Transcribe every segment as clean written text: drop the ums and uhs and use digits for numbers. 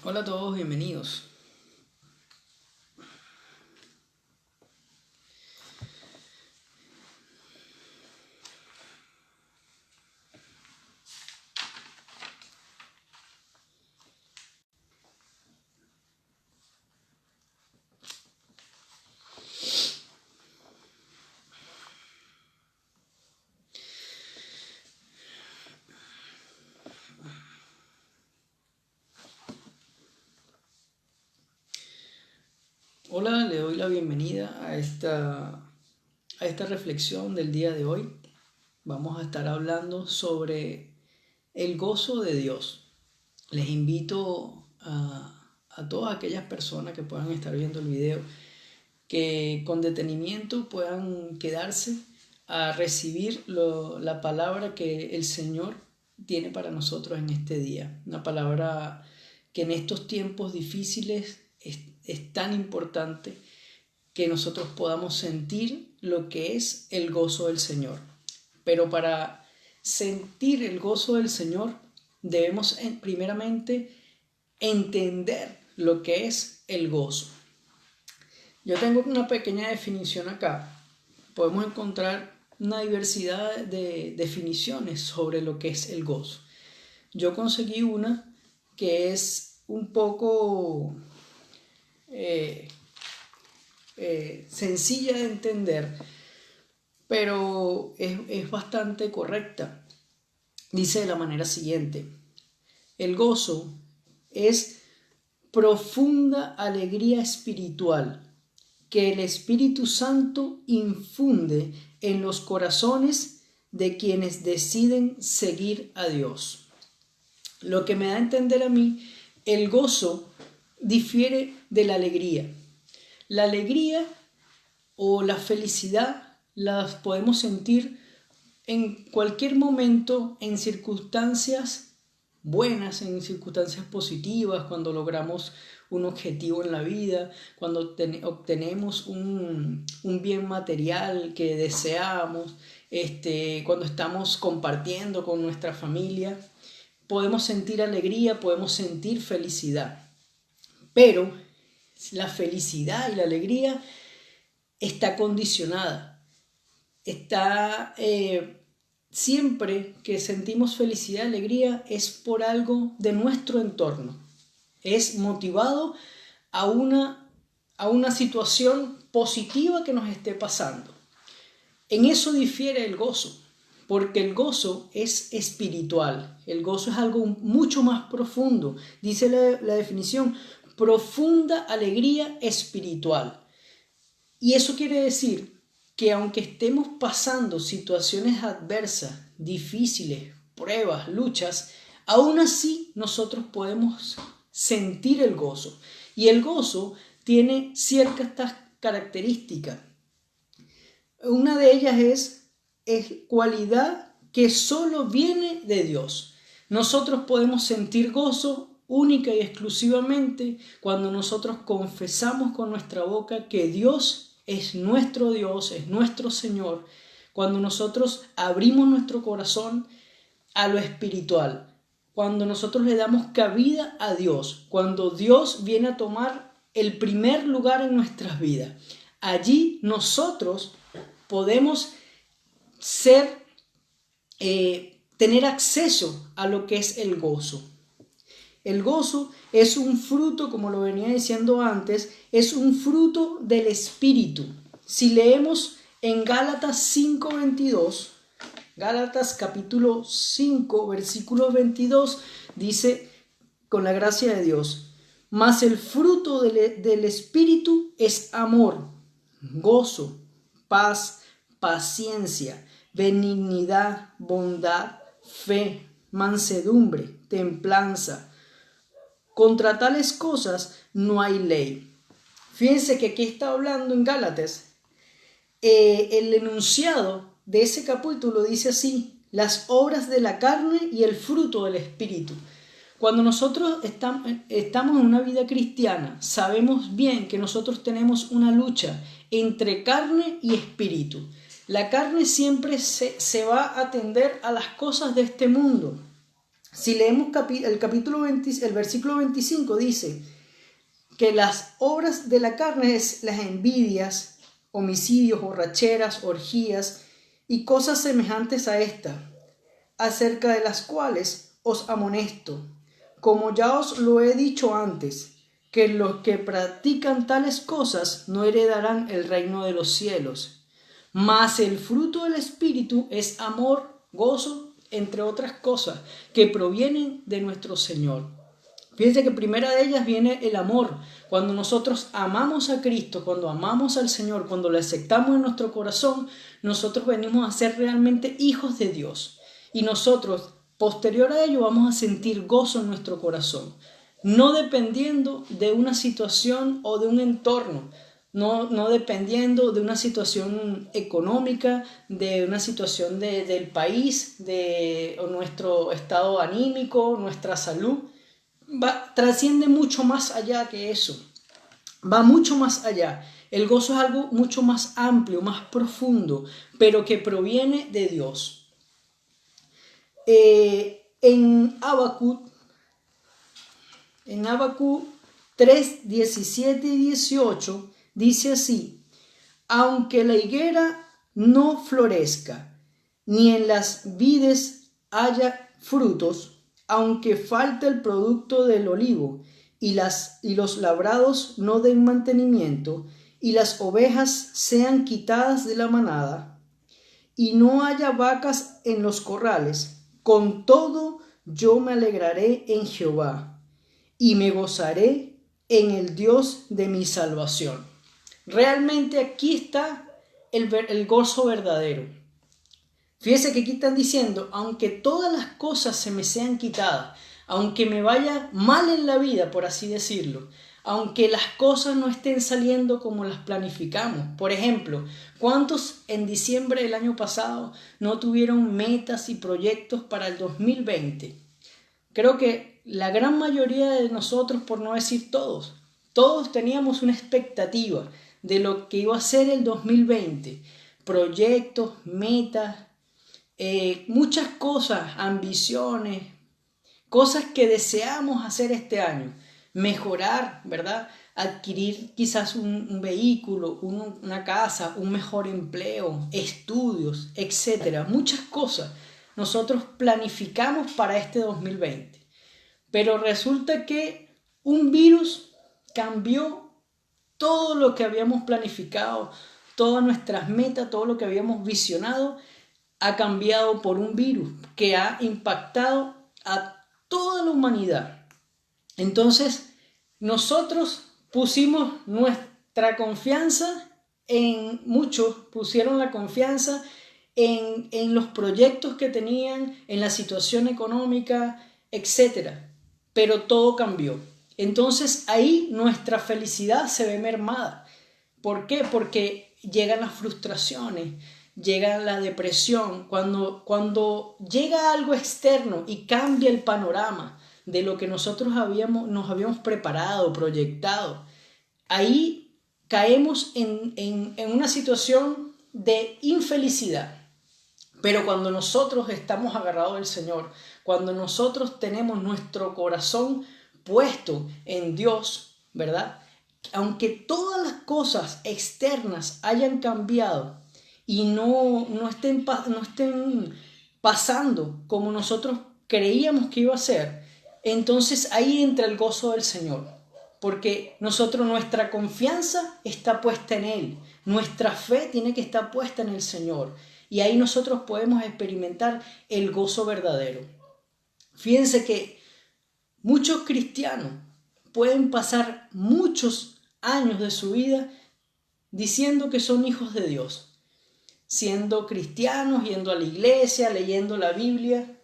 Hola a todos, bienvenidos. Hola, le doy la bienvenida a esta reflexión del día de hoy. Vamos a estar hablando sobre el gozo de Dios. Les invito a todas aquellas personas que puedan estar viendo el video que con detenimiento puedan quedarse a recibir la palabra que el Señor tiene para nosotros en este día. Una palabra que en estos tiempos difíciles es tan importante que nosotros podamos sentir lo que es el gozo del Señor. Pero para sentir el gozo del Señor debemos primeramente entender lo que es el gozo. Yo tengo una pequeña definición acá. Podemos encontrar una diversidad de definiciones sobre lo que es el gozo. Yo conseguí una que es un poco sencilla de entender, pero es bastante correcta. Dice de la manera siguiente: el gozo es profunda alegría espiritual que el Espíritu Santo infunde en los corazones de quienes deciden seguir a Dios. Lo que me da a entender a mí, el gozo difiere de la alegría. La alegría o la felicidad las podemos sentir en cualquier momento, en circunstancias buenas, en circunstancias positivas, cuando logramos un objetivo en la vida, cuando obtenemos un bien material que deseamos, cuando estamos compartiendo con nuestra familia, podemos sentir alegría, podemos sentir felicidad. Pero la felicidad y la alegría está condicionada. Siempre que sentimos felicidad y alegría es por algo de nuestro entorno. Es motivado a una situación positiva que nos esté pasando. En eso difiere el gozo, porque el gozo es espiritual. El gozo es algo mucho más profundo. Dice la definición: profunda alegría espiritual. Y eso quiere decir que aunque estemos pasando situaciones adversas, difíciles, pruebas, luchas, aún así nosotros podemos sentir el gozo. Y el gozo tiene ciertas características. Una de ellas es cualidad que solo viene de Dios. Nosotros podemos sentir gozo única y exclusivamente cuando nosotros confesamos con nuestra boca que Dios es nuestro Señor, cuando nosotros abrimos nuestro corazón a lo espiritual, cuando nosotros le damos cabida a Dios, cuando Dios viene a tomar el primer lugar en nuestras vidas. Allí nosotros podemos tener acceso a lo que es el gozo. El gozo es un fruto, como lo venía diciendo antes, es un fruto del Espíritu. Si leemos en Gálatas 5:22, Gálatas capítulo 5, versículo 22, dice, con la gracia de Dios: mas el fruto del Espíritu es amor, gozo, paz, paciencia, benignidad, bondad, fe, mansedumbre, templanza. Contra tales cosas no hay ley. Fíjense que aquí está hablando en Gálatas. El enunciado de ese capítulo dice así: las obras de la carne y el fruto del Espíritu. Cuando nosotros estamos en una vida cristiana, sabemos bien que nosotros tenemos una lucha entre carne y espíritu. La carne siempre se va a atender a las cosas de este mundo. Si leemos el versículo 25 dice que las obras de la carne es las envidias, homicidios, borracheras, orgías y cosas semejantes a esta, acerca de las cuales os amonesto, como ya os lo he dicho antes, que los que practican tales cosas no heredarán el reino de los cielos. Mas el fruto del Espíritu es amor, gozo, entre otras cosas, que provienen de nuestro Señor. Fíjense que primera de ellas viene el amor. Cuando nosotros amamos a Cristo, cuando amamos al Señor, cuando le aceptamos en nuestro corazón, nosotros venimos a ser realmente hijos de Dios. Y nosotros, posterior a ello, vamos a sentir gozo en nuestro corazón. No dependiendo de una situación o de un entorno, no dependiendo de una situación económica, de una situación del país, de nuestro estado anímico, nuestra salud. Trasciende mucho más allá que eso. Va mucho más allá. El gozo es algo mucho más amplio, más profundo, pero que proviene de Dios. En Habacuc 3, 17 y 18 dice así: aunque la higuera no florezca, ni en las vides haya frutos, aunque falte el producto del olivo, y los labrados no den mantenimiento, y las ovejas sean quitadas de la manada, y no haya vacas en los corrales, con todo yo me alegraré en Jehová, y me gozaré en el Dios de mi salvación. Realmente aquí está el gozo verdadero. Fíjese que aquí están diciendo, aunque todas las cosas se me sean quitadas, aunque me vaya mal en la vida, por así decirlo, aunque las cosas no estén saliendo como las planificamos. Por ejemplo, ¿cuántos en diciembre del año pasado no tuvieron metas y proyectos para el 2020? Creo que la gran mayoría de nosotros, por no decir todos teníamos una expectativa de lo que iba a ser el 2020. Proyectos, metas, muchas cosas, ambiciones, cosas que deseamos hacer este año. Mejorar, ¿verdad? Adquirir quizás un vehículo, una casa, un mejor empleo, estudios, etcétera. Muchas cosas nosotros planificamos para este 2020. Pero resulta que un virus cambió todo lo que habíamos planificado, todas nuestras metas, todo lo que habíamos visionado, ha cambiado por un virus que ha impactado a toda la humanidad. Entonces, nosotros pusimos nuestra confianza muchos pusieron la confianza en los proyectos que tenían, en la situación económica, etc. Pero todo cambió. Entonces ahí nuestra felicidad se ve mermada. ¿Por qué? Porque llegan las frustraciones, llega la depresión. Cuando llega algo externo y cambia el panorama de lo que nosotros nos habíamos preparado, proyectado, ahí caemos en una situación de infelicidad. Pero cuando nosotros estamos agarrados del Señor, cuando nosotros tenemos nuestro corazón puesto en Dios, ¿verdad? Aunque todas las cosas externas hayan cambiado y no estén pasando como nosotros creíamos que iba a ser, entonces ahí entra el gozo del Señor. Porque nuestra confianza está puesta en Él, nuestra fe tiene que estar puesta en el Señor. Y ahí nosotros podemos experimentar el gozo verdadero. Fíjense que muchos cristianos pueden pasar muchos años de su vida diciendo que son hijos de Dios, siendo cristianos, yendo a la iglesia, leyendo la Biblia,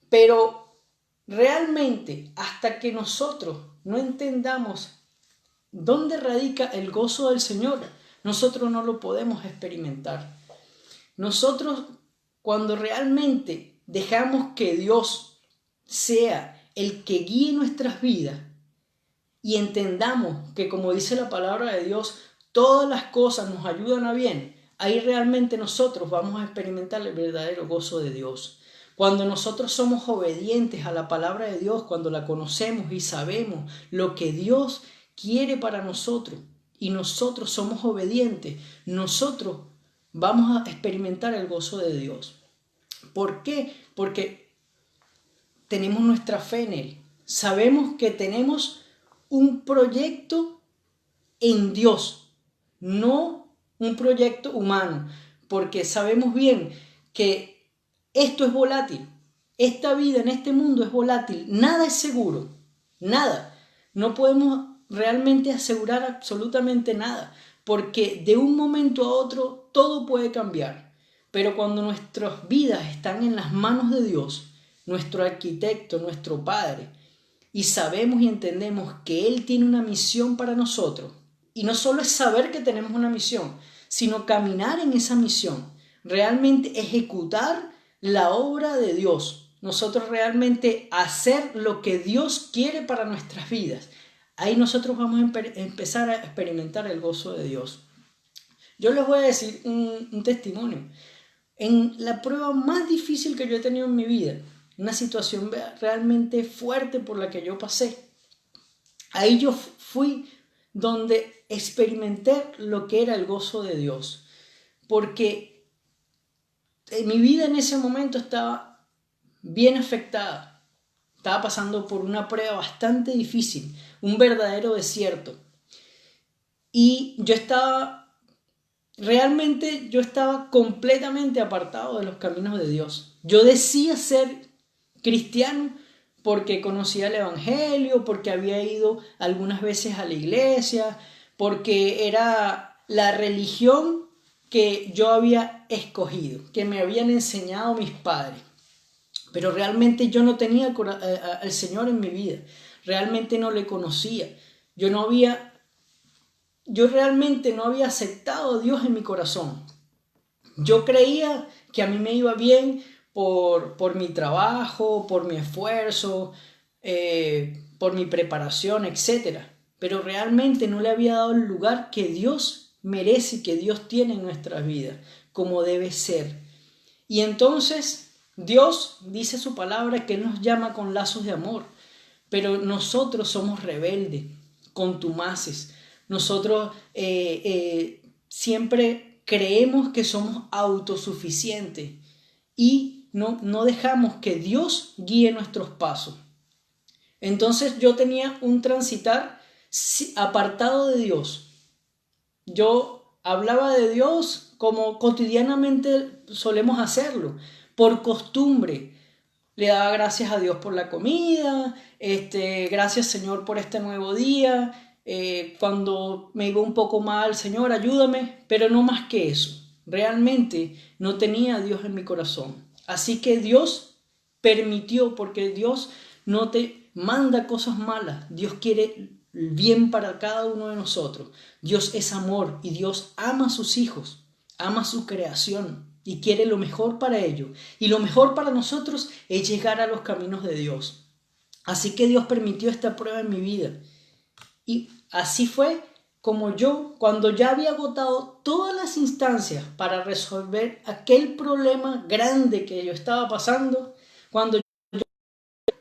pero realmente hasta que nosotros no entendamos dónde radica el gozo del Señor, nosotros no lo podemos experimentar. Nosotros, cuando realmente dejamos que Dios sea el que guíe nuestras vidas y entendamos que, como dice la palabra de Dios, todas las cosas nos ayudan a bien, ahí realmente nosotros vamos a experimentar el verdadero gozo de Dios. Cuando nosotros somos obedientes a la palabra de Dios, cuando la conocemos y sabemos lo que Dios quiere para nosotros y nosotros somos obedientes, nosotros vamos a experimentar el gozo de Dios. ¿Por qué? Porque tenemos nuestra fe en Él. Sabemos que tenemos un proyecto en Dios, no un proyecto humano, porque sabemos bien que esto es volátil. Esta vida en este mundo es volátil. Nada es seguro. Nada. No podemos realmente asegurar absolutamente nada, porque de un momento a otro todo puede cambiar. Pero cuando nuestras vidas están en las manos de Dios, nuestro arquitecto, nuestro Padre, y sabemos y entendemos que Él tiene una misión para nosotros, y no solo es saber que tenemos una misión, sino caminar en esa misión, realmente ejecutar la obra de Dios, nosotros realmente hacer lo que Dios quiere para nuestras vidas. Ahí nosotros vamos a empezar a experimentar el gozo de Dios. Yo les voy a decir un testimonio. En la prueba más difícil que yo he tenido en mi vida, una situación realmente fuerte por la que yo pasé, ahí yo fui donde experimenté lo que era el gozo de Dios. Porque mi vida en ese momento estaba bien afectada. Estaba pasando por una prueba bastante difícil, un verdadero desierto. Y yo estaba completamente apartado de los caminos de Dios. Yo decía ser cristiano porque conocía el Evangelio, porque había ido algunas veces a la iglesia, porque era la religión que yo había escogido, que me habían enseñado mis padres. Pero realmente yo no tenía al Señor en mi vida. Realmente no le conocía. Yo realmente no había aceptado a Dios en mi corazón. Yo creía que a mí me iba bien por mi trabajo, por mi esfuerzo, por mi preparación, etc. Pero realmente no le había dado el lugar que Dios merece y que Dios tiene en nuestras vidas, como debe ser. Y entonces Dios dice su palabra que Él nos llama con lazos de amor, pero nosotros somos rebeldes, contumaces. Nosotros siempre creemos que somos autosuficientes y no dejamos que Dios guíe nuestros pasos. Entonces yo tenía un transitar apartado de Dios. Yo hablaba de Dios como cotidianamente solemos hacerlo, por costumbre. Le daba gracias a Dios por la comida, gracias Señor por este nuevo día. Cuando me iba un poco mal, Señor, ayúdame, pero no más que eso. Realmente no tenía a Dios en mi corazón. Así que Dios permitió, porque Dios no te manda cosas malas. Dios quiere bien para cada uno de nosotros. Dios es amor y Dios ama a sus hijos, ama su creación y quiere lo mejor para ellos. Y lo mejor para nosotros es llegar a los caminos de Dios. Así que Dios permitió esta prueba en mi vida. Y así fue como yo, cuando ya había agotado todas las instancias para resolver aquel problema grande que yo estaba pasando, cuando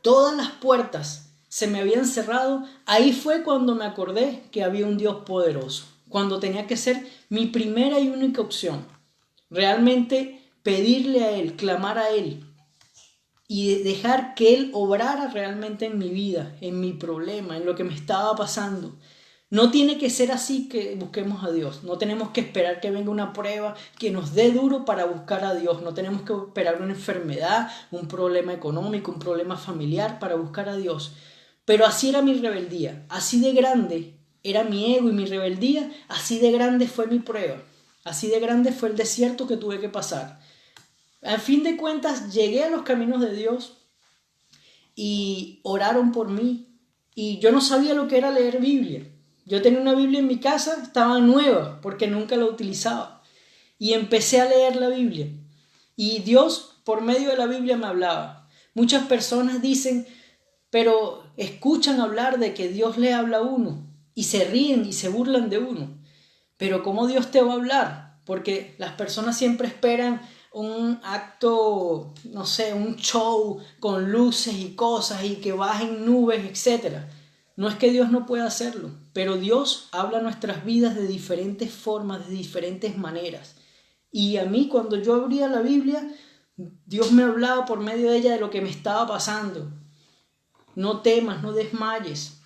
todas las puertas se me habían cerrado, ahí fue cuando me acordé que había un Dios poderoso, cuando tenía que ser mi primera y única opción, realmente pedirle a Él, clamar a Él y dejar que Él obrara realmente en mi vida, en mi problema, en lo que me estaba pasando. No tiene que ser así que busquemos a Dios. No tenemos que esperar que venga una prueba que nos dé duro para buscar a Dios. No tenemos que esperar una enfermedad, un problema económico, un problema familiar para buscar a Dios. Pero así era mi rebeldía. Así de grande era mi ego y mi rebeldía. Así de grande fue mi prueba. Así de grande fue el desierto que tuve que pasar. Al fin de cuentas llegué a los caminos de Dios y oraron por mí. Y yo no sabía lo que era leer Biblia. Yo tenía una Biblia en mi casa, estaba nueva porque nunca la utilizaba. Y empecé a leer la Biblia. Y Dios por medio de la Biblia me hablaba. Muchas personas dicen, pero escuchan hablar de que Dios le habla a uno y se ríen y se burlan de uno. Pero ¿cómo Dios te va a hablar? Porque las personas siempre esperan un acto, no sé, un show con luces y cosas y que bajen nubes, etc. No es que Dios no pueda hacerlo, pero Dios habla a nuestras vidas de diferentes formas, de diferentes maneras. Y a mí, cuando yo abría la Biblia, Dios me hablaba por medio de ella de lo que me estaba pasando. No temas, no desmayes.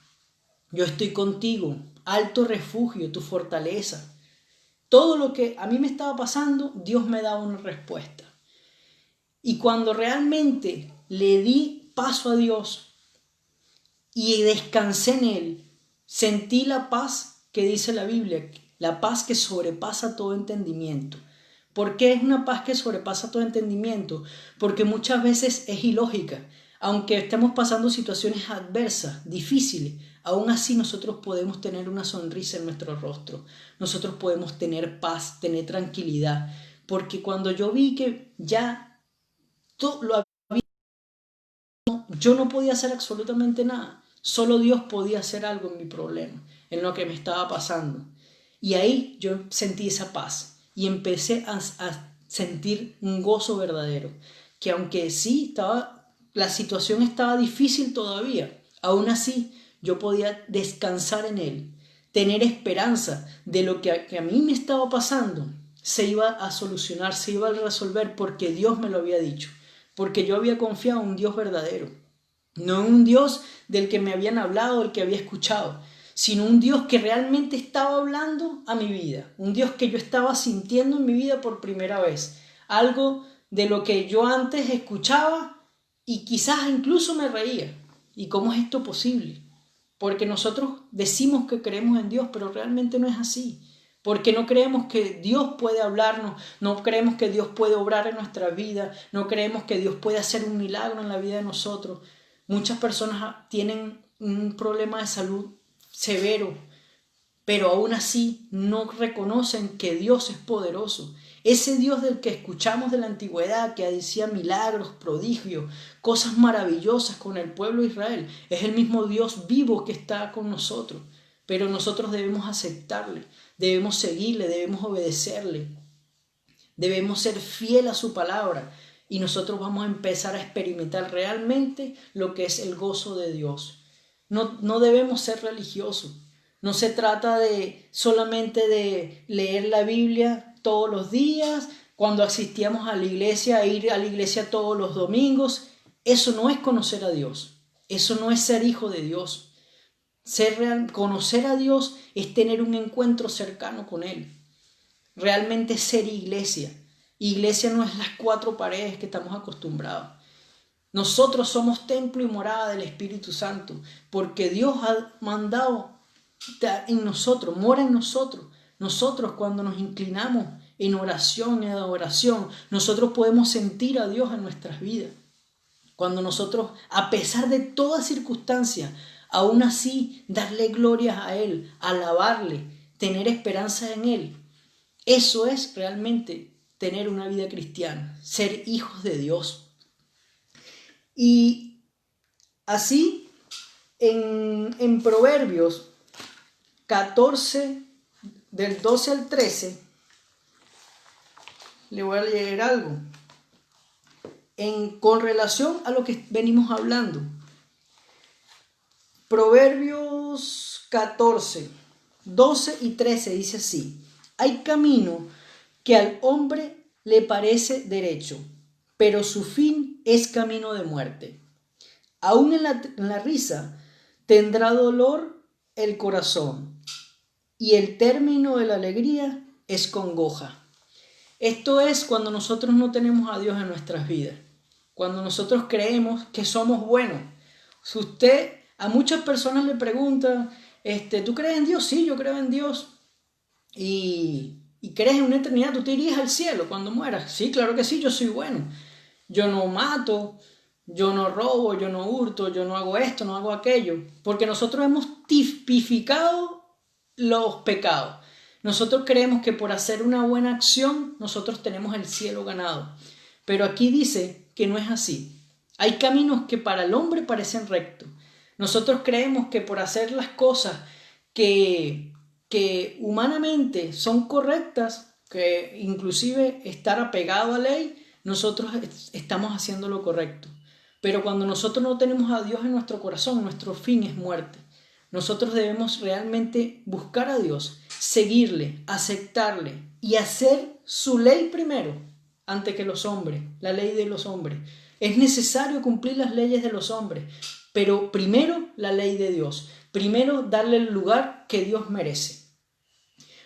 Yo estoy contigo, alto refugio, tu fortaleza. Todo lo que a mí me estaba pasando, Dios me daba una respuesta. Y cuando realmente le di paso a Dios y descansé en Él, sentí la paz que dice la Biblia, la paz que sobrepasa todo entendimiento. ¿Por qué es una paz que sobrepasa todo entendimiento? Porque muchas veces es ilógica. Aunque estemos pasando situaciones adversas, difíciles, aún así nosotros podemos tener una sonrisa en nuestro rostro. Nosotros podemos tener paz, tener tranquilidad. Porque cuando yo vi que ya todo lo había, yo no podía hacer absolutamente nada. Solo Dios podía hacer algo en mi problema, en lo que me estaba pasando. Y ahí yo sentí esa paz y empecé a sentir un gozo verdadero. Que aunque sí la situación estaba difícil todavía, aún así yo podía descansar en Él, tener esperanza de lo que a mí me estaba pasando se iba a solucionar, se iba a resolver porque Dios me lo había dicho, porque yo había confiado en un Dios verdadero, no en un Dios del que me habían hablado, del que había escuchado, sino un Dios que realmente estaba hablando a mi vida, un Dios que yo estaba sintiendo en mi vida por primera vez, algo de lo que yo antes escuchaba y quizás incluso me reía. ¿Y cómo es esto posible? Porque nosotros decimos que creemos en Dios, pero realmente no es así. Porque no creemos que Dios puede hablarnos, no creemos que Dios puede obrar en nuestra vida, no creemos que Dios puede hacer un milagro en la vida de nosotros. Muchas personas tienen un problema de salud severo, pero aún así no reconocen que Dios es poderoso. Ese Dios del que escuchamos de la antigüedad, que hacía milagros, prodigios, cosas maravillosas con el pueblo de Israel, es el mismo Dios vivo que está con nosotros. Pero nosotros debemos aceptarle, debemos seguirle, debemos obedecerle, debemos ser fiel a su palabra y nosotros vamos a empezar a experimentar realmente lo que es el gozo de Dios. No debemos ser religiosos. No se trata de solamente de leer la Biblia todos los días, cuando asistíamos a la iglesia, ir a la iglesia todos los domingos. Eso no es conocer a Dios. Eso no es ser hijo de Dios. Conocer a Dios es tener un encuentro cercano con Él. Realmente ser iglesia. Iglesia no es las cuatro paredes que estamos acostumbrados. Nosotros somos templo y morada del Espíritu Santo, porque Dios ha mandado en nosotros, mora en nosotros. Nosotros cuando nos inclinamos en oración, en adoración, nosotros podemos sentir a Dios en nuestras vidas. Cuando nosotros, a pesar de toda circunstancia, aún así darle gloria a Él, alabarle, tener esperanza en Él. Eso es realmente tener una vida cristiana, ser hijos de Dios. Y así, en Proverbios 14, del 12 al 13, le voy a leer algo. Con relación a lo que venimos hablando. Proverbios 14, 12 y 13 dice así: hay camino que al hombre le parece derecho, pero su fin es camino de muerte. Aún en la risa tendrá dolor el corazón, y el término de la alegría es congoja. Esto es cuando nosotros no tenemos a Dios en nuestras vidas, cuando nosotros creemos que somos buenos. Si usted a muchas personas le pregunta, ¿tú crees en Dios? Sí, yo creo en Dios. Y crees en una eternidad, ¿tú te irías al cielo cuando mueras? Sí, claro que sí, yo soy bueno. Yo no mato, yo no robo, yo no hurto, yo no hago esto, no hago aquello. Porque nosotros hemos tipificado los pecados. Nosotros creemos que por hacer una buena acción nosotros tenemos el cielo ganado. Pero aquí dice que no es así. Hay caminos que para el hombre parecen rectos. Nosotros creemos que por hacer las cosas que humanamente son correctas, que inclusive estar apegado a la ley, nosotros estamos haciendo lo correcto. Pero cuando nosotros no tenemos a Dios en nuestro corazón, nuestro fin es muerte. Nosotros debemos realmente buscar a Dios, seguirle, aceptarle y hacer su ley primero antes que los hombres, la ley de los hombres. Es necesario cumplir las leyes de los hombres, pero primero la ley de Dios. Primero darle el lugar que Dios merece.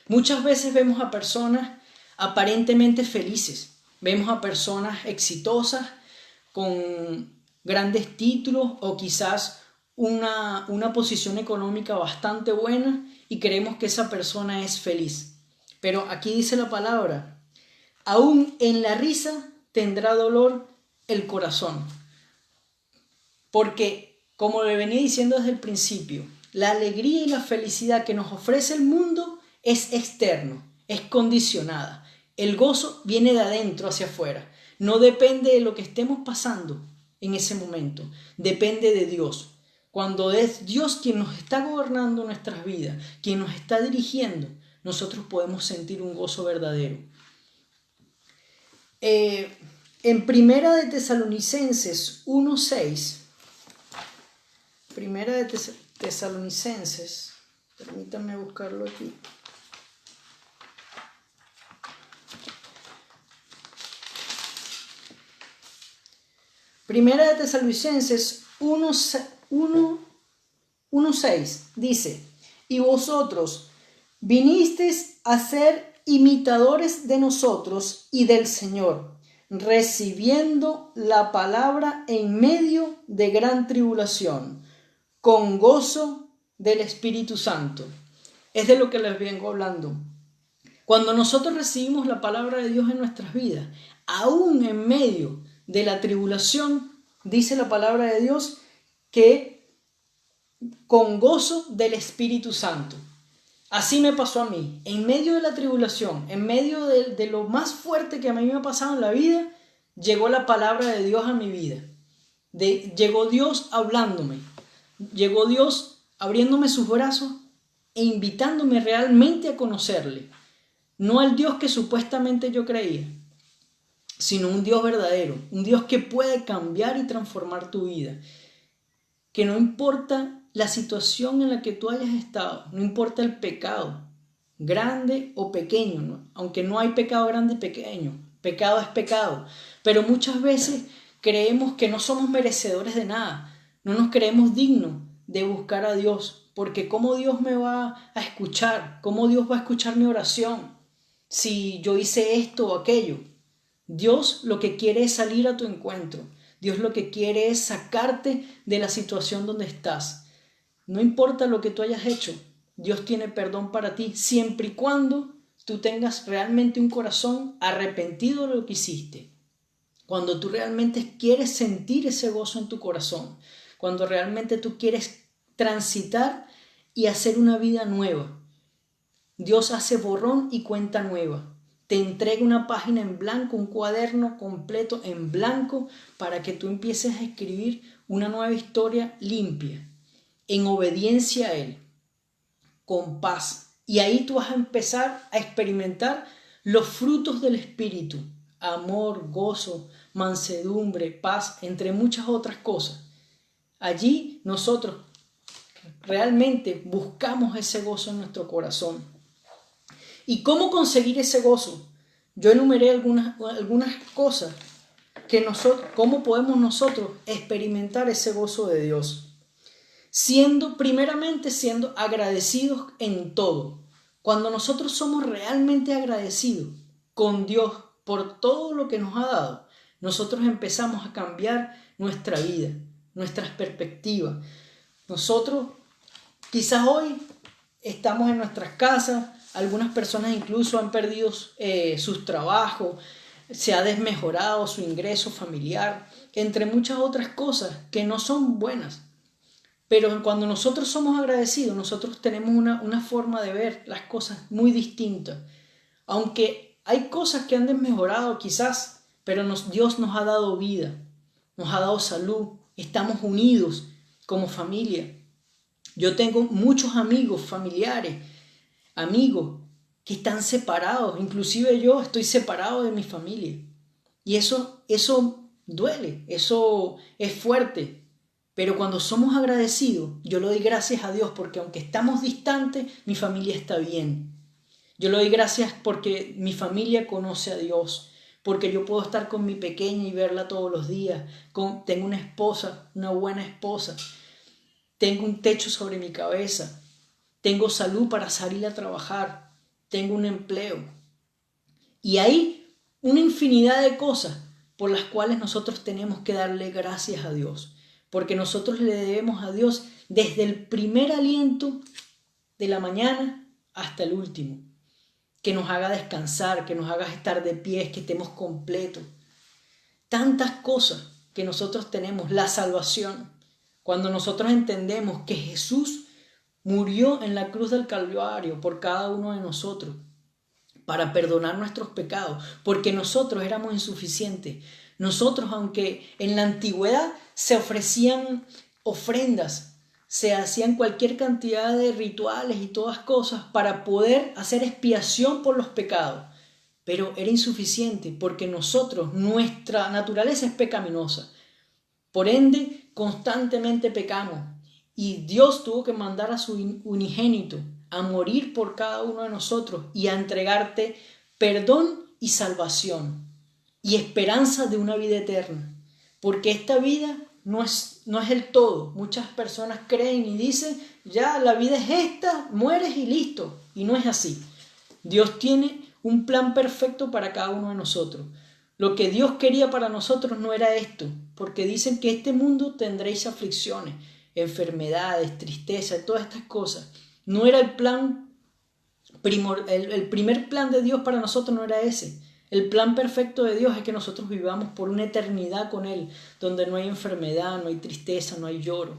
Muchas veces vemos a personas aparentemente felices, vemos a personas exitosas con grandes títulos o quizás una posición económica bastante buena y creemos que esa persona es feliz. Pero aquí dice la palabra, aún en la risa tendrá dolor el corazón. Porque, como le venía diciendo desde el principio, la alegría y la felicidad que nos ofrece el mundo es externo, es condicionada. El gozo viene de adentro hacia afuera. No depende de lo que estemos pasando en ese momento. Depende de Dios. Cuando es Dios quien nos está gobernando nuestras vidas, quien nos está dirigiendo, nosotros podemos sentir un gozo verdadero. En Primera de Tesalonicenses 1:6, Primera de Tesalonicenses, permítanme buscarlo aquí. Primera de Tesalonicenses 1:6 dice, y vosotros vinisteis a ser imitadores de nosotros y del Señor, recibiendo la palabra en medio de gran tribulación, con gozo del Espíritu Santo. Es de lo que les vengo hablando. Cuando nosotros recibimos la palabra de Dios en nuestras vidas, aún en medio de la tribulación, dice la palabra de Dios que con gozo del Espíritu Santo. Así me pasó a mí, en medio de la tribulación, en medio de lo más fuerte que a mí me ha pasado en la vida, llegó la palabra de Dios a mi vida. Llegó Dios hablándome, llegó Dios abriéndome sus brazos e invitándome realmente a conocerle. No al Dios que supuestamente yo creía, sino un Dios verdadero, un Dios que puede cambiar y transformar tu vida. Que no importa la situación en la que tú hayas estado, no importa el pecado, grande o pequeño, ¿no? Aunque no hay pecado grande y pequeño, pecado es pecado, pero muchas veces creemos que no somos merecedores de nada, no nos creemos dignos de buscar a Dios, porque ¿cómo Dios me va a escuchar? ¿Cómo Dios va a escuchar mi oración si yo hice esto o aquello? Dios lo que quiere es salir a tu encuentro. Dios lo que quiere es sacarte de la situación donde estás. No importa lo que tú hayas hecho, Dios tiene perdón para ti siempre y cuando tú tengas realmente un corazón arrepentido de lo que hiciste. Cuando tú realmente quieres sentir ese gozo en tu corazón, cuando realmente tú quieres transitar y hacer una vida nueva. Dios hace borrón y cuenta nueva. Te entrega una página en blanco, un cuaderno completo en blanco para que tú empieces a escribir una nueva historia limpia, en obediencia a Él, con paz. Y ahí tú vas a empezar a experimentar los frutos del Espíritu: amor, gozo, mansedumbre, paz, entre muchas otras cosas. Allí nosotros realmente buscamos ese gozo en nuestro corazón. ¿Y cómo conseguir ese gozo? Yo enumeré algunas cosas que cómo podemos nosotros experimentar ese gozo de Dios. Primeramente siendo agradecidos en todo. Cuando nosotros somos realmente agradecidos con Dios por todo lo que nos ha dado, nosotros empezamos a cambiar nuestra vida, nuestras perspectivas. Nosotros quizás hoy estamos en nuestras casas, algunas personas incluso han perdido sus trabajos, se ha desmejorado su ingreso familiar, entre muchas otras cosas que no son buenas. Pero cuando nosotros somos agradecidos, nosotros tenemos una forma de ver las cosas muy distinta. Aunque hay cosas que han desmejorado quizás, pero Dios nos ha dado vida, nos ha dado salud, estamos unidos como familia. Yo tengo muchos amigos, familiares, amigos que están separados. Inclusive yo estoy separado de mi familia. Y eso duele, eso es fuerte. Pero cuando somos agradecidos, yo le doy gracias a Dios porque aunque estamos distantes, mi familia está bien. Yo le doy gracias porque mi familia conoce a Dios, porque yo puedo estar con mi pequeña y verla todos los días. Tengo una esposa, una buena esposa. Tengo un techo sobre mi cabeza. Tengo salud para salir a trabajar. Tengo un empleo. Y hay una infinidad de cosas por las cuales nosotros tenemos que darle gracias a Dios. Porque nosotros le debemos a Dios desde el primer aliento de la mañana hasta el último. Que nos haga descansar, que nos haga estar de pie, que estemos completos. Tantas cosas que nosotros tenemos, la salvación. Cuando nosotros entendemos que Jesús murió en la cruz del Calvario por cada uno de nosotros para perdonar nuestros pecados, porque nosotros éramos insuficientes. Nosotros, aunque en la antigüedad se ofrecían ofrendas, se hacían cualquier cantidad de rituales y todas cosas para poder hacer expiación por los pecados, pero era insuficiente porque nosotros, nuestra naturaleza es pecaminosa. Por ende, constantemente pecamos. Y Dios tuvo que mandar a su unigénito a morir por cada uno de nosotros y a entregarte perdón y salvación y esperanza de una vida eterna. Porque esta vida no es el todo. Muchas personas creen y dicen, ya la vida es esta, mueres y listo. Y no es así. Dios tiene un plan perfecto para cada uno de nosotros. Lo que Dios quería para nosotros no era esto, porque dicen que este mundo tendréis aflicciones, enfermedades, tristeza, todas estas cosas. No era el plan el primer plan de Dios para nosotros no era ese. El plan perfecto de Dios es que nosotros vivamos por una eternidad con Él, donde no hay enfermedad, no hay tristeza, no hay lloro,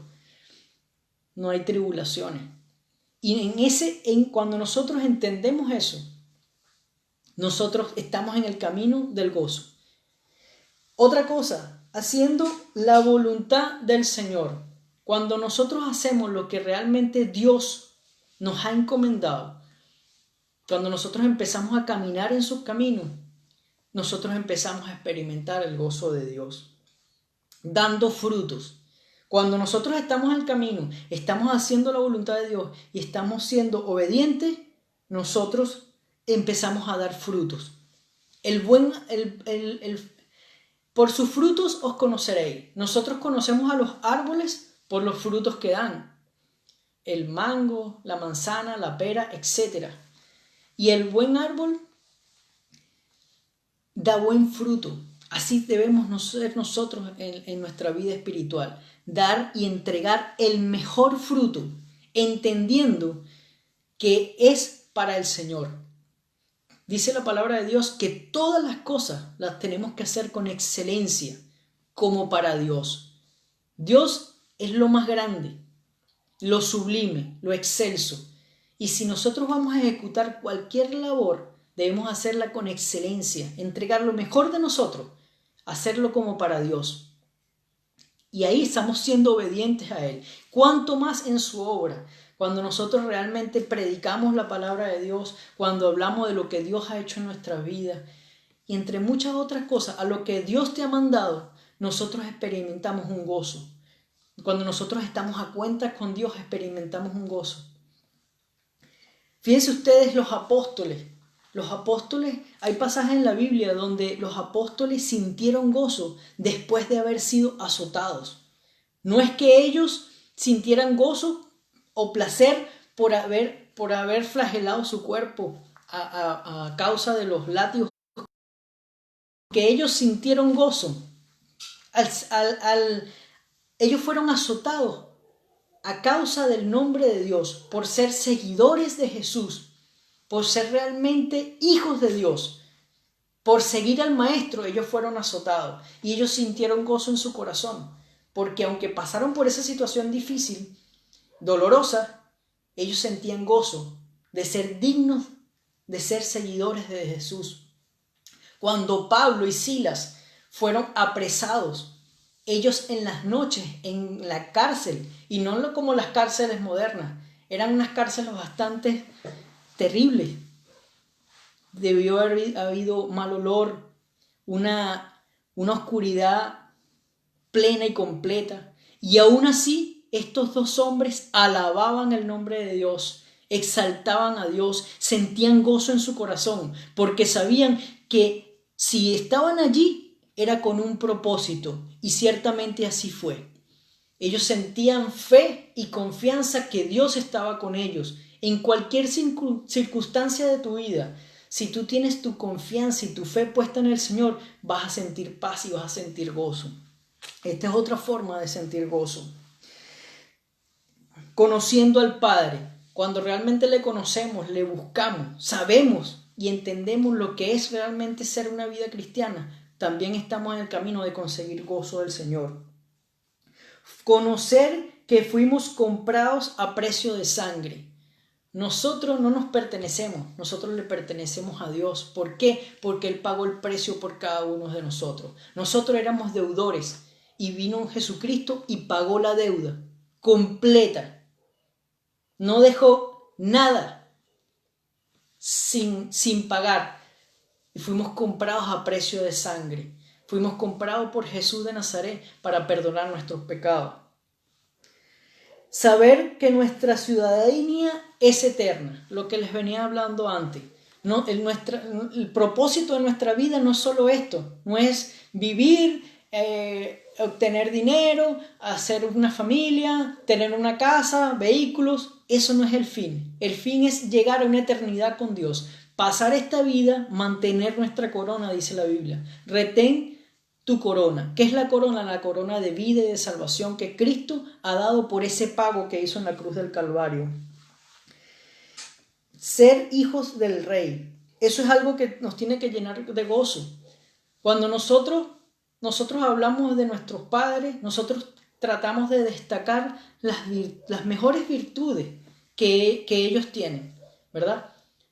no hay tribulaciones. Y cuando nosotros entendemos eso, nosotros estamos en el camino del gozo. Otra cosa, haciendo la voluntad del Señor. Cuando nosotros hacemos lo que realmente Dios nos ha encomendado, cuando nosotros empezamos a caminar en sus caminos, nosotros empezamos a experimentar el gozo de Dios, dando frutos. Cuando nosotros estamos en el camino, estamos haciendo la voluntad de Dios y estamos siendo obedientes, nosotros empezamos a dar frutos. Por sus frutos os conoceréis. Nosotros conocemos a los árboles por los frutos que dan. El mango, la manzana, la pera, etc. Y el buen árbol da buen fruto. Así debemos ser nosotros en nuestra vida espiritual. Dar y entregar el mejor fruto, entendiendo que es para el Señor. Dice la palabra de Dios que todas las cosas las tenemos que hacer con excelencia, como para Dios. Dios es lo más grande, lo sublime, lo excelso. Y si nosotros vamos a ejecutar cualquier labor, debemos hacerla con excelencia, entregar lo mejor de nosotros, hacerlo como para Dios. Y ahí estamos siendo obedientes a Él. ¿Cuánto más en su obra? Cuando nosotros realmente predicamos la palabra de Dios, cuando hablamos de lo que Dios ha hecho en nuestras vidas y entre muchas otras cosas, a lo que Dios te ha mandado, nosotros experimentamos un gozo. Cuando nosotros estamos a cuentas con Dios, experimentamos un gozo. Fíjense ustedes los apóstoles. Los apóstoles, hay pasajes en la Biblia donde los apóstoles sintieron gozo después de haber sido azotados. No es que ellos sintieran gozo o placer por haber flagelado su cuerpo a causa de los látigos, que ellos sintieron gozo. Ellos fueron azotados a causa del nombre de Dios, por ser seguidores de Jesús, por ser realmente hijos de Dios, por seguir al Maestro. Ellos fueron azotados y ellos sintieron gozo en su corazón, porque aunque pasaron por esa situación difícil, dolorosa, ellos sentían gozo de ser dignos de ser seguidores de Jesús. Cuando Pablo y Silas fueron apresados, ellos en las noches, en la cárcel, y no como las cárceles modernas, eran unas cárceles bastante terribles, debió haber habido mal olor, una oscuridad plena y completa. Y aún así, estos dos hombres alababan el nombre de Dios, exaltaban a Dios, sentían gozo en su corazón, porque sabían que si estaban allí era con un propósito, y ciertamente así fue. Ellos sentían fe y confianza que Dios estaba con ellos en cualquier circunstancia de tu vida. Si tú tienes tu confianza y tu fe puesta en el Señor, vas a sentir paz y vas a sentir gozo. Esta es otra forma de sentir gozo. Conociendo al Padre. Cuando realmente le conocemos, le buscamos, sabemos y entendemos lo que es realmente ser una vida cristiana, también estamos en el camino de conseguir gozo del Señor. Conocer que fuimos comprados a precio de sangre. Nosotros no nos pertenecemos, nosotros le pertenecemos a Dios. ¿Por qué? Porque Él pagó el precio por cada uno de nosotros. Nosotros éramos deudores y vino Jesucristo y pagó la deuda completa. No dejó nada sin pagar. Y fuimos comprados a precio de sangre. Fuimos comprados por Jesús de Nazaret para perdonar nuestros pecados. Saber que nuestra ciudadanía es eterna, lo que les venía hablando antes. No, el propósito de nuestra vida no es solo esto, no es vivir, obtener dinero, hacer una familia, tener una casa, vehículos. Eso no es el fin. El fin es llegar a una eternidad con Dios. Pasar esta vida, mantener nuestra corona, dice la Biblia. Retén tu corona. ¿Qué es la corona? La corona de vida y de salvación que Cristo ha dado por ese pago que hizo en la cruz del Calvario. Ser hijos del Rey. Eso es algo que nos tiene que llenar de gozo. Cuando nosotros hablamos de nuestros padres, nosotros tratamos de destacar las mejores virtudes que ellos tienen, ¿verdad?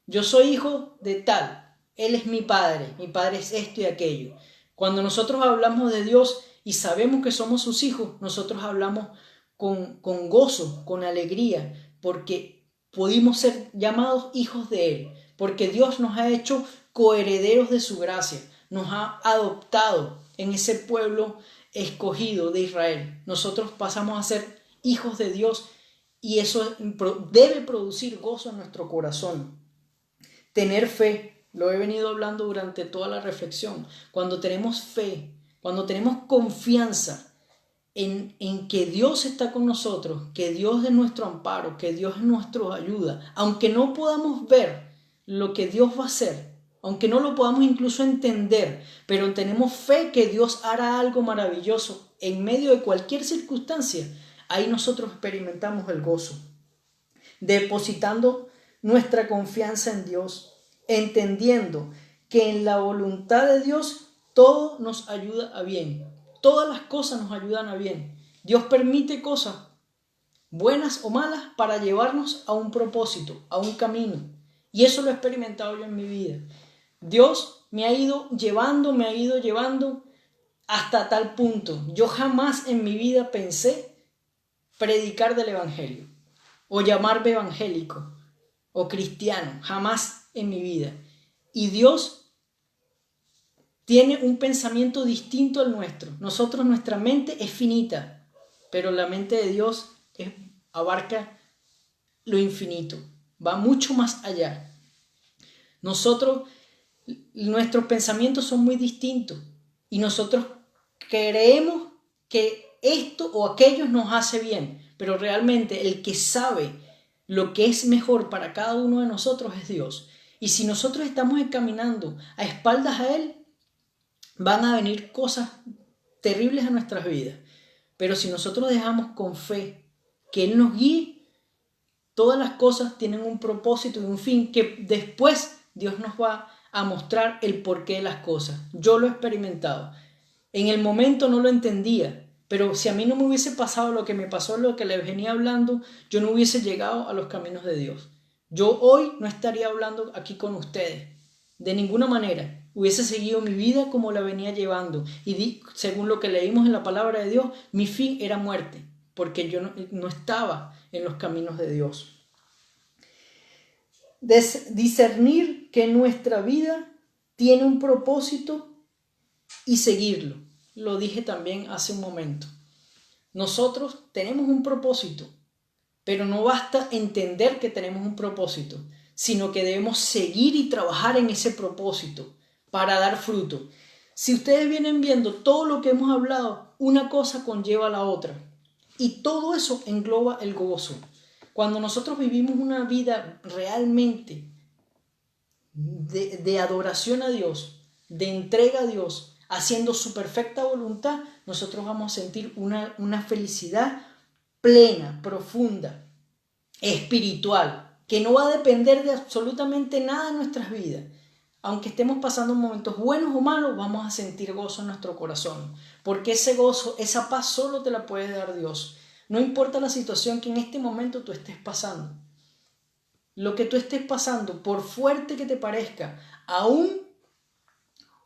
Yo soy hijo de tal, él es mi padre es esto y aquello. Cuando nosotros hablamos de Dios y sabemos que somos sus hijos, nosotros hablamos con gozo, con alegría, porque pudimos ser llamados hijos de Él, porque Dios nos ha hecho coherederos de su gracia, nos ha adoptado en ese pueblo escogido de Israel. Nosotros pasamos a ser hijos de Dios y eso debe producir gozo en nuestro corazón. Tener fe. Lo he venido hablando durante toda la reflexión. Cuando tenemos fe, cuando tenemos confianza en que Dios está con nosotros, que Dios es nuestro amparo, que Dios es nuestra ayuda, aunque no podamos ver lo que Dios va a hacer, aunque no lo podamos incluso entender, pero tenemos fe que Dios hará algo maravilloso en medio de cualquier circunstancia, ahí nosotros experimentamos el gozo, depositando nuestra confianza en Dios, entendiendo que en la voluntad de Dios todo nos ayuda a bien. Todas las cosas nos ayudan a bien. Dios permite cosas, buenas o malas, para llevarnos a un propósito, a un camino. Y eso lo he experimentado yo en mi vida. Dios me ha ido llevando hasta tal punto. Yo jamás en mi vida pensé predicar del Evangelio o llamarme evangélico o cristiano, jamás en mi vida. Y Dios tiene un pensamiento distinto al nuestro. Nuestra mente es finita, pero la mente de Dios abarca lo infinito, va mucho más allá. Nuestros pensamientos son muy distintos y nosotros creemos que esto o aquello nos hace bien, pero realmente el que sabe lo que es mejor para cada uno de nosotros es Dios. Y si nosotros estamos encaminando a espaldas a Él, van a venir cosas terribles a nuestras vidas. Pero si nosotros dejamos con fe que Él nos guíe, todas las cosas tienen un propósito y un fin que después Dios nos va a mostrar el porqué de las cosas. Yo lo he experimentado. En el momento no lo entendía, pero si a mí no me hubiese pasado lo que me pasó, lo que les venía hablando, yo no hubiese llegado a los caminos de Dios. Yo hoy no estaría hablando aquí con ustedes, de ninguna manera. Hubiese seguido mi vida como la venía llevando. Y según lo que leímos en la palabra de Dios, mi fin era muerte, porque yo no estaba en los caminos de Dios. discernir que nuestra vida tiene un propósito y seguirlo. Lo dije también hace un momento. Nosotros tenemos un propósito, pero no basta entender que tenemos un propósito, sino que debemos seguir y trabajar en ese propósito para dar fruto. Si ustedes vienen viendo todo lo que hemos hablado, una cosa conlleva a la otra. Y todo eso engloba el gozo. Cuando nosotros vivimos una vida realmente de adoración a Dios, de entrega a Dios, haciendo su perfecta voluntad, nosotros vamos a sentir una felicidad plena, profunda, espiritual, que no va a depender de absolutamente nada en nuestras vidas. Aunque estemos pasando momentos buenos o malos, vamos a sentir gozo en nuestro corazón, porque ese gozo, esa paz solo te la puede dar Dios. No importa la situación que en este momento tú estés pasando. Lo que tú estés pasando, por fuerte que te parezca, aún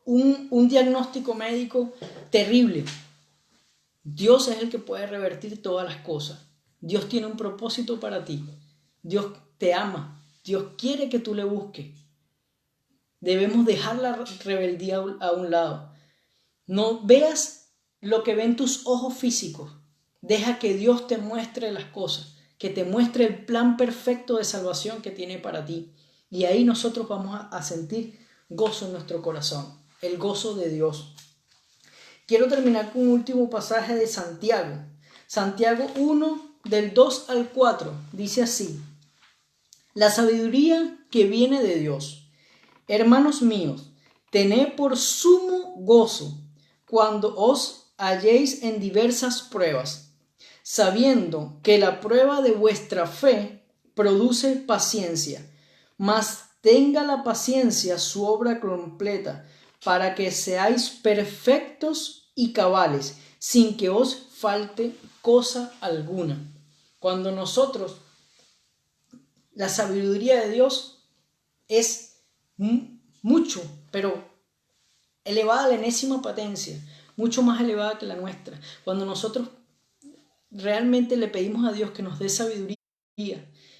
un diagnóstico médico terrible, Dios es el que puede revertir todas las cosas. Dios tiene un propósito para ti. Dios te ama. Dios quiere que tú le busques. Debemos dejar la rebeldía a un lado. No veas lo que ven tus ojos físicos. Deja que Dios te muestre las cosas, que te muestre el plan perfecto de salvación que tiene para ti. Y ahí nosotros vamos a sentir gozo en nuestro corazón, el gozo de Dios. Quiero terminar con un último pasaje de Santiago. Santiago 1, del 2 al 4, dice así: la sabiduría que viene de Dios. Hermanos míos, tened por sumo gozo cuando os halléis en diversas pruebas, sabiendo que la prueba de vuestra fe produce paciencia, mas tenga la paciencia su obra completa, para que seáis perfectos y cabales, sin que os falte cosa alguna. Cuando nosotros, la sabiduría de Dios es mucho, pero elevada a la enésima potencia, mucho más elevada que la nuestra. Cuando nosotros realmente le pedimos a Dios que nos dé sabiduría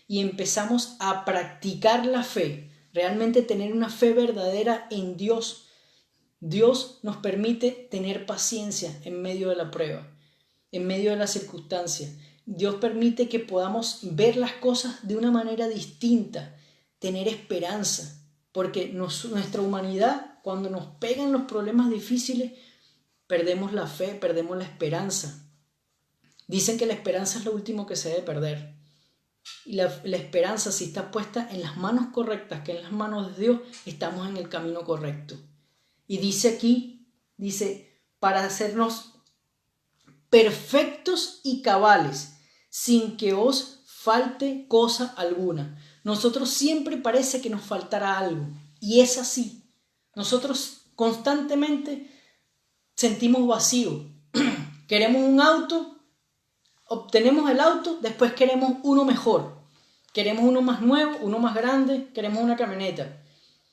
y empezamos a practicar la fe, realmente tener una fe verdadera en Dios, Dios nos permite tener paciencia en medio de la prueba, en medio de la circunstancia. Dios permite que podamos ver las cosas de una manera distinta, tener esperanza. Porque nuestra humanidad, cuando nos pegan los problemas difíciles, perdemos la fe, perdemos la esperanza. Dicen que la esperanza es lo último que se debe perder. Y la esperanza, si está puesta en las manos correctas, que en las manos de Dios, estamos en el camino correcto. Y dice aquí, para hacernos perfectos y cabales, sin que os falte cosa alguna. Nosotros siempre parece que nos faltará algo, y es así. Nosotros constantemente sentimos vacío. Queremos un auto, obtenemos el auto, después queremos uno mejor. Queremos uno más nuevo, uno más grande, queremos una camioneta.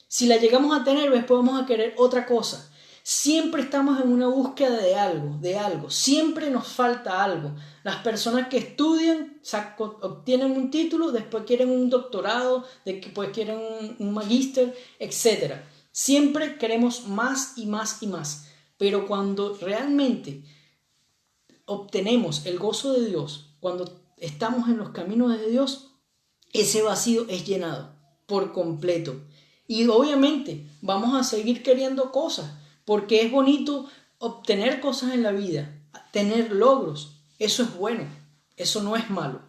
Si la llegamos a tener, después vamos a querer otra cosa. Siempre estamos en una búsqueda de algo. Siempre nos falta algo. Las personas que estudian, obtienen un título, después quieren un doctorado, después quieren un magíster, etc. Siempre queremos más y más y más. Pero cuando realmente obtenemos el gozo de Dios, cuando estamos en los caminos de Dios, ese vacío es llenado por completo. Y obviamente vamos a seguir queriendo cosas, porque es bonito obtener cosas en la vida, tener logros. Eso es bueno, eso no es malo.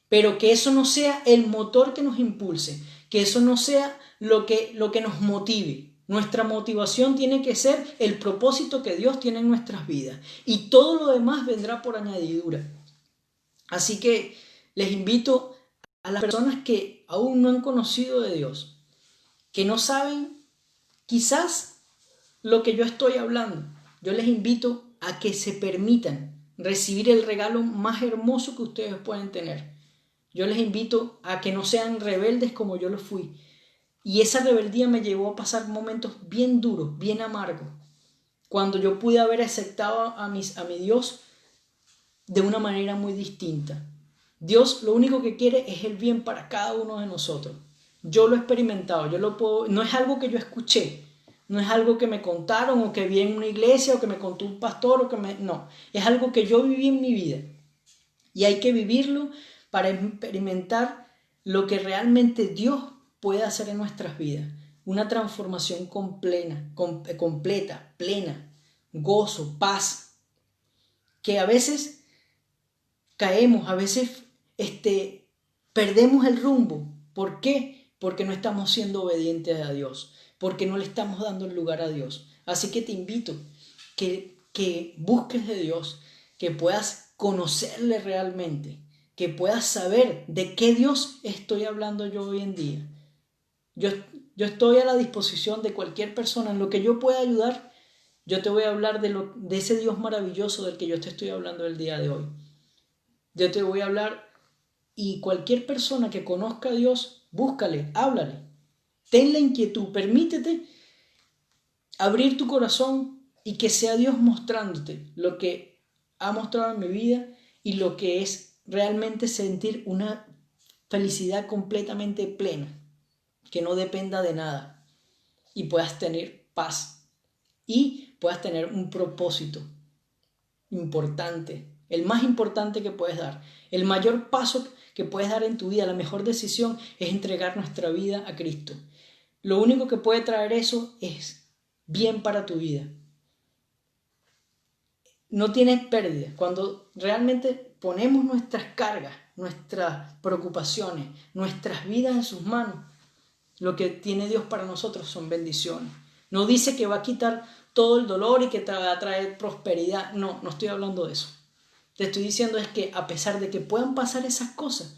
Pero que eso no sea el motor que nos impulse, que eso no sea lo que nos motive. Nuestra motivación tiene que ser el propósito que Dios tiene en nuestras vidas. Y todo lo demás vendrá por añadidura. Así que les invito a las personas que aún no han conocido de Dios, que no saben quizás lo que yo estoy hablando, yo les invito a que se permitan recibir el regalo más hermoso que ustedes pueden tener. Yo les invito a que no sean rebeldes como yo lo fui. Y esa rebeldía me llevó a pasar momentos bien duros, bien amargos, cuando yo pude haber aceptado a mi Dios de una manera muy distinta. Dios lo único que quiere es el bien para cada uno de nosotros. yo lo he experimentado, no es algo que yo escuché, no es algo que me contaron o que vi en una iglesia o que me contó un pastor no, es algo que yo viví en mi vida y hay que vivirlo para experimentar lo que realmente Dios puede hacer en nuestras vidas, una transformación completa, plena, gozo, paz, que a veces caemos, a veces perdemos el rumbo. ¿Por qué? Porque no estamos siendo obedientes a Dios, porque no le estamos dando el lugar a Dios. Así que te invito que busques de Dios, que puedas conocerle realmente, que puedas saber de qué Dios estoy hablando yo hoy en día. Yo estoy a la disposición de cualquier persona en lo que yo pueda ayudar. Yo te voy a hablar de ese Dios maravilloso del que yo te estoy hablando el día de hoy. Yo te voy a hablar y cualquier persona que conozca a Dios, búscale, háblale. Ten la inquietud, permítete abrir tu corazón y que sea Dios mostrándote lo que ha mostrado en mi vida y lo que es realmente sentir una felicidad completamente plena, que no dependa de nada y puedas tener paz y puedas tener un propósito importante, el más importante que puedes dar, el mayor paso que puedes dar en tu vida, la mejor decisión es entregar nuestra vida a Cristo. Lo único que puede traer eso es bien para tu vida. No tienes pérdida. Cuando realmente ponemos nuestras cargas, nuestras preocupaciones, nuestras vidas en sus manos, lo que tiene Dios para nosotros son bendiciones. No dice que va a quitar todo el dolor y que te va a traer prosperidad. No estoy hablando de eso. Te estoy diciendo es que a pesar de que puedan pasar esas cosas,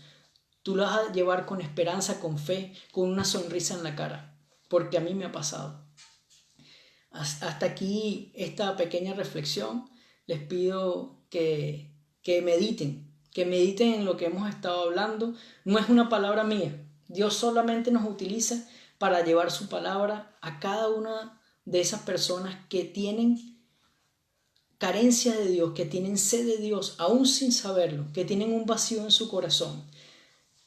tú las vas a llevar con esperanza, con fe, con una sonrisa en la cara. Porque a mí me ha pasado. Hasta aquí esta pequeña reflexión. Les pido que mediten en lo que hemos estado hablando. No es una palabra mía. Dios solamente nos utiliza para llevar su palabra a cada una de esas personas que tienen carencia de Dios, que tienen sed de Dios, aún sin saberlo, que tienen un vacío en su corazón.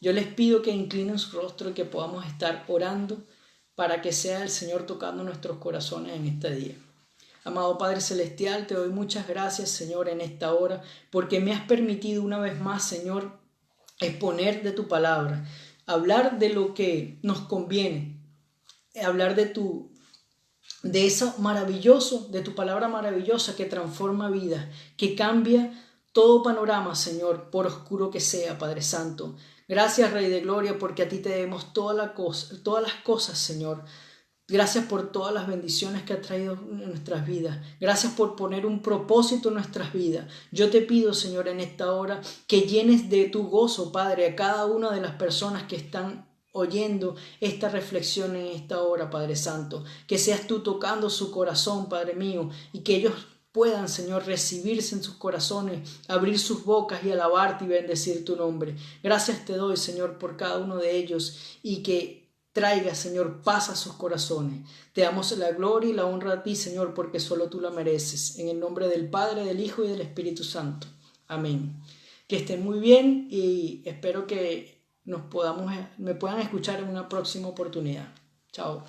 Yo les pido que inclinen su rostro y que podamos estar orando para que sea el Señor tocando nuestros corazones en este día. Amado Padre Celestial, te doy muchas gracias, Señor, en esta hora, porque me has permitido una vez más, Señor, exponer de tu palabra, hablar de lo que nos conviene, hablar de eso maravilloso, de tu palabra maravillosa que transforma vidas, que cambia todo panorama, Señor, por oscuro que sea, Padre Santo. Gracias, Rey de Gloria, porque a ti te debemos todas las cosas, Señor. Gracias por todas las bendiciones que has traído en nuestras vidas. Gracias por poner un propósito en nuestras vidas. Yo te pido, Señor, en esta hora que llenes de tu gozo, Padre, a cada una de las personas que están oyendo esta reflexión en esta hora, Padre Santo. Que seas tú tocando su corazón, Padre mío, y que ellos puedan, Señor, recibirse en sus corazones, abrir sus bocas y alabarte y bendecir tu nombre. Gracias te doy, Señor, por cada uno de ellos y que traiga, Señor, paz a sus corazones. Te damos la gloria y la honra a ti, Señor, porque solo tú la mereces. En el nombre del Padre, del Hijo y del Espíritu Santo. Amén. Que estén muy bien y espero que me puedan escuchar en una próxima oportunidad. Chao.